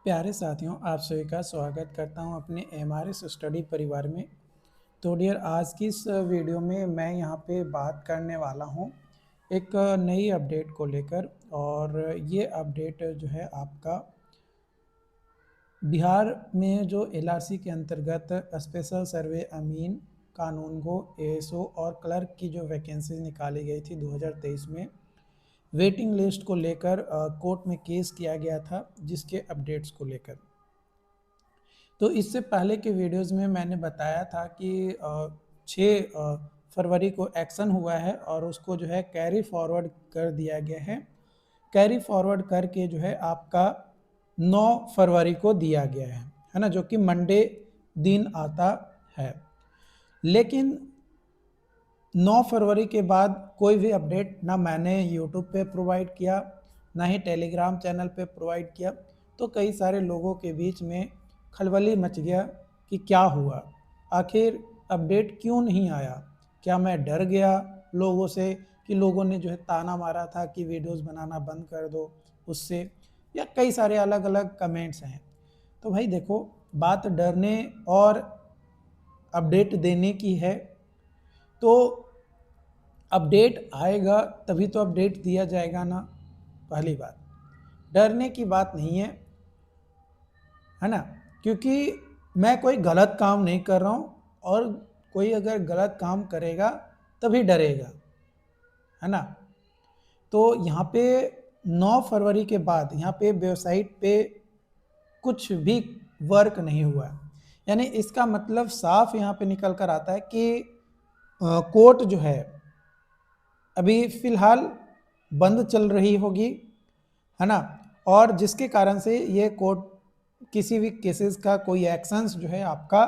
प्यारे साथियों, आप सभी का स्वागत करता हूं अपने एमआरएस स्टडी परिवार में। तो डियर, आज की इस वीडियो में मैं यहां पे बात करने वाला हूं एक नई अपडेट को लेकर। और ये अपडेट जो है आपका बिहार में जो एलआरसी के अंतर्गत स्पेशल सर्वे अमीन, कानूनगो, एएसओ और क्लर्क की जो वैकेंसीज निकाली गई थी 2023 में, वेटिंग लिस्ट को लेकर कोर्ट में केस किया गया था, जिसके अपडेट्स को लेकर। तो इससे पहले के वीडियोस में मैंने बताया था कि 6 फरवरी को एक्शन हुआ है और उसको जो है कैरी फॉरवर्ड कर दिया गया है। कैरी फॉरवर्ड करके जो है आपका 9 फरवरी को दिया गया है ना, जो कि मंडे दिन आता है। लेकिन 9 फरवरी के बाद कोई भी अपडेट ना मैंने यूट्यूब पे प्रोवाइड किया, ना ही टेलीग्राम चैनल पे प्रोवाइड किया। तो कई सारे लोगों के बीच में खलबली मच गया कि क्या हुआ, आखिर अपडेट क्यों नहीं आया। क्या मैं डर गया लोगों से कि लोगों ने जो है ताना मारा था कि वीडियोस बनाना बंद कर दो उससे, या कई सारे अलग अलग कमेंट्स हैं। तो भाई देखो, बात डरने और अपडेट देने की है। तो अपडेट आएगा तभी तो अपडेट दिया जाएगा ना। पहली बात, डरने की बात नहीं है ना, क्योंकि मैं कोई गलत काम नहीं कर रहा हूँ, और कोई अगर गलत काम करेगा तभी डरेगा, है ना। तो यहाँ पे 9 फरवरी के बाद यहाँ पे वेबसाइट पे कुछ भी वर्क नहीं हुआ, यानी इसका मतलब साफ यहाँ पे निकल कर आता है कि कोर्ट जो है अभी फिलहाल बंद चल रही होगी, है ना। और जिसके कारण से ये कोर्ट किसी भी केसेस का कोई एक्शंस जो है आपका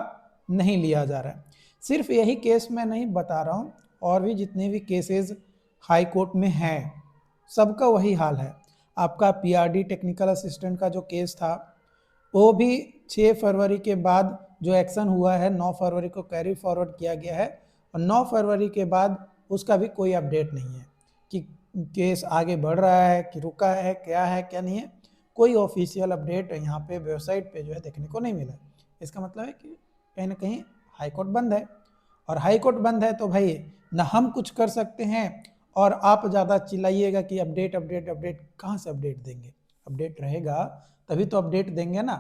नहीं लिया जा रहा है। सिर्फ यही केस मैं नहीं बता रहा हूँ, और भी जितने भी केसेस हाई कोर्ट में हैं सबका वही हाल है। आपका पीआरडी टेक्निकल असिस्टेंट का जो केस था वो भी 6 फरवरी के बाद जो एक्शन हुआ है 9 फरवरी को कैरी फॉरवर्ड किया गया है, और 9 फरवरी के बाद उसका भी कोई अपडेट नहीं है कि केस आगे बढ़ रहा है कि रुका है, क्या है क्या नहीं है। कोई ऑफिशियल अपडेट यहाँ पे वेबसाइट पे जो है देखने को नहीं मिला। इसका मतलब है कि कहीं ना कहीं हाई कोर्ट बंद है, और हाई कोर्ट बंद है तो भाई ना हम कुछ कर सकते हैं, और आप ज़्यादा चिल्लाइएगा कि अपडेट अपडेट अपडेट, कहाँ से अपडेट देंगे। अपडेट रहेगा तभी तो अपडेट देंगे ना।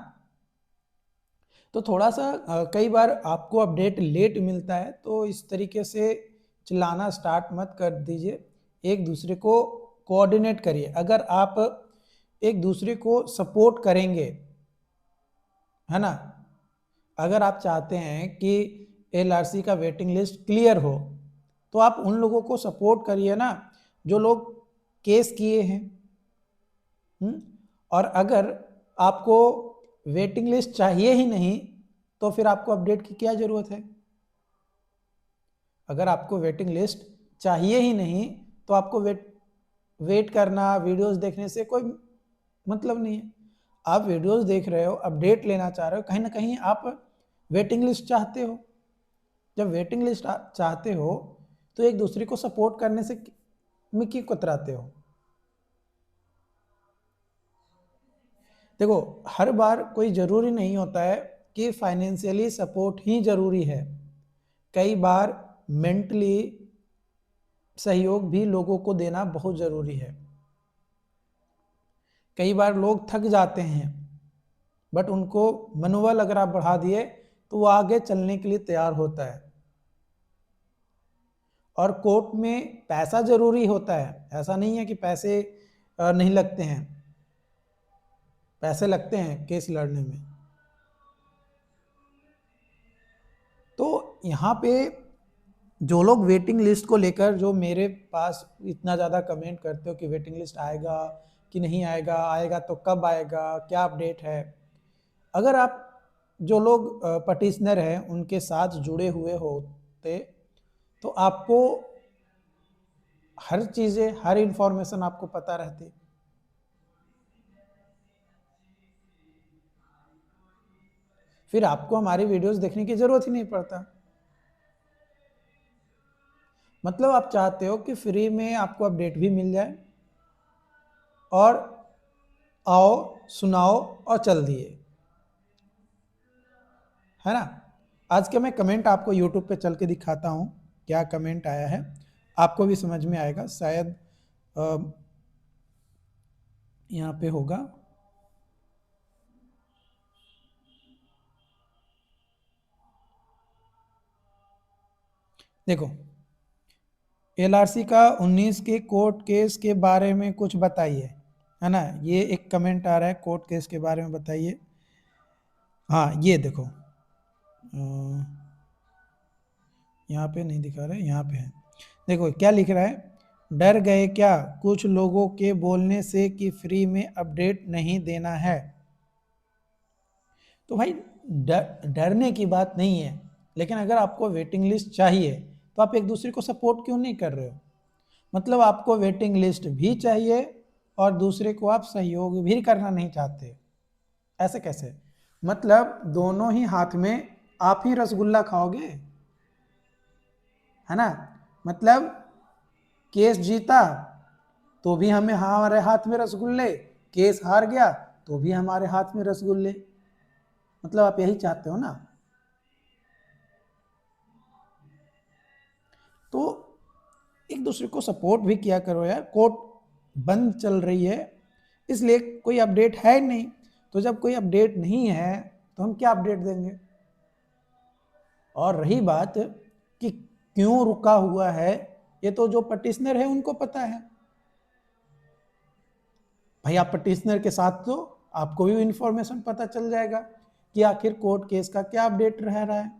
तो थोड़ा सा कई बार आपको अपडेट लेट मिलता है, तो इस तरीके से चिल्लाना स्टार्ट मत कर दीजिए। एक दूसरे को कोऑर्डिनेट करिए। अगर आप एक दूसरे को सपोर्ट करेंगे, है ना, अगर आप चाहते हैं कि एलआरसी का वेटिंग लिस्ट क्लियर हो, तो आप उन लोगों को सपोर्ट करिए ना जो लोग केस किए हैं। और अगर आपको वेटिंग लिस्ट चाहिए ही नहीं तो फिर आपको अपडेट की क्या जरूरत है। अगर आपको वेटिंग लिस्ट चाहिए ही नहीं तो आपको वेट करना, वीडियोस देखने से कोई मतलब नहीं है। आप वीडियोस देख रहे हो, अपडेट लेना चाह रहे हो, कहीं ना कहीं आप वेटिंग लिस्ट चाहते हो। जब वेटिंग लिस्ट चाहते हो तो एक दूसरे को सपोर्ट करने से में क्यों कतराते हो। देखो, हर बार कोई ज़रूरी नहीं होता है कि फाइनेंशियली सपोर्ट ही ज़रूरी है। कई बार मेंटली सहयोग भी लोगों को देना बहुत ज़रूरी है। कई बार लोग थक जाते हैं, बट उनको मनोबल अगर आप बढ़ा दिए तो वो आगे चलने के लिए तैयार होता है। और कोर्ट में पैसा ज़रूरी होता है, ऐसा नहीं है कि पैसे नहीं लगते हैं। पैसे लगते हैं केस लड़ने में। तो यहाँ पे जो लोग वेटिंग लिस्ट को लेकर, जो मेरे पास इतना ज़्यादा कमेंट करते हो कि वेटिंग लिस्ट आएगा कि नहीं आएगा, आएगा तो कब आएगा, क्या अपडेट है। अगर आप जो लोग पटिशनर हैं उनके साथ जुड़े हुए होते तो आपको हर चीज़ें, हर इंफॉर्मेशन आपको पता रहती। फिर आपको हमारी वीडियोस देखने की ज़रूरत ही नहीं पड़ता। मतलब आप चाहते हो कि फ्री में आपको अपडेट भी मिल जाए, और आओ सुनाओ और चल दिए, है ना। आज के मैं कमेंट आपको यूट्यूब पे चल के दिखाता हूँ क्या कमेंट आया है, आपको भी समझ में आएगा शायद। यहाँ पे होगा, देखो एलआरसी का 19 के कोर्ट केस के बारे में कुछ बताइए, है ना। ये एक कमेंट आ रहा है, कोर्ट केस के बारे में बताइए। हाँ ये देखो, यहाँ पे नहीं दिखा रहा है, यहाँ पे है, देखो क्या लिख रहा है। डर गए क्या कुछ लोगों के बोलने से कि फ्री में अपडेट नहीं देना है। तो भाई डरने की बात नहीं है, लेकिन अगर आपको वेटिंग लिस्ट चाहिए तो आप एक दूसरे को सपोर्ट क्यों नहीं कर रहे हो। मतलब आपको वेटिंग लिस्ट भी चाहिए और दूसरे को आप सहयोग भी करना नहीं चाहते, ऐसे कैसे। मतलब दोनों ही हाथ में आप ही रसगुल्ला खाओगे, है ना। मतलब केस जीता तो भी हमें हमारे हाथ में रसगुल्ले, केस हार गया तो भी हमारे हाथ में रसगुल्ले। मतलब आप यही चाहते हो ना। तो एक दूसरे को सपोर्ट भी किया करो यार। कोर्ट बंद चल रही है इसलिए कोई अपडेट है नहीं, तो जब कोई अपडेट नहीं है तो हम क्या अपडेट देंगे। और रही बात कि क्यों रुका हुआ है, ये तो जो पटिशनर है उनको पता है। भाई आप पटिशनर के साथ तो आपको भी इंफॉर्मेशन पता चल जाएगा कि आखिर कोर्ट केस का क्या अपडेट रह रहा है।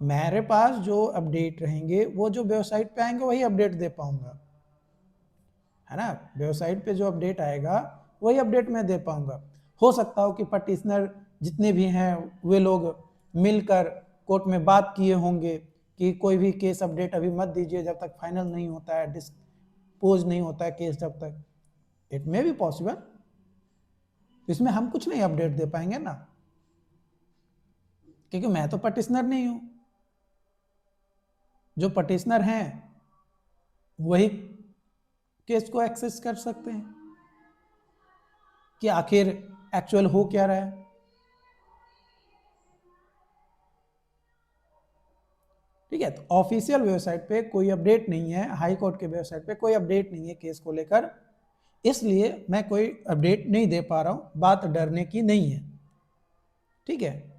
मेरे पास जो अपडेट रहेंगे वो जो वेबसाइट पे आएंगे वही अपडेट दे पाऊंगा, है ना। वेबसाइट पे जो अपडेट आएगा वही अपडेट मैं दे पाऊंगा। हो सकता हो कि पटिशनर जितने भी हैं वे लोग मिलकर कोर्ट में बात किए होंगे कि कोई भी केस अपडेट अभी मत दीजिए जब तक फाइनल नहीं होता है, डिस्पोज नहीं होता है केस जब तक। इट मे बी पॉसिबल, इसमें हम कुछ नहीं अपडेट दे पाएंगे ना, क्योंकि मैं तो पटिशनर नहीं हूं। जो पटिशनर हैं वही केस को एक्सेस कर सकते हैं कि आखिर एक्चुअल हो क्या रहा है। ठीक है, तो ऑफिशियल वेबसाइट पे कोई अपडेट नहीं है, हाई कोर्ट के वेबसाइट पे कोई अपडेट नहीं है केस को लेकर, इसलिए मैं कोई अपडेट नहीं दे पा रहा हूं। बात डरने की नहीं है, ठीक है।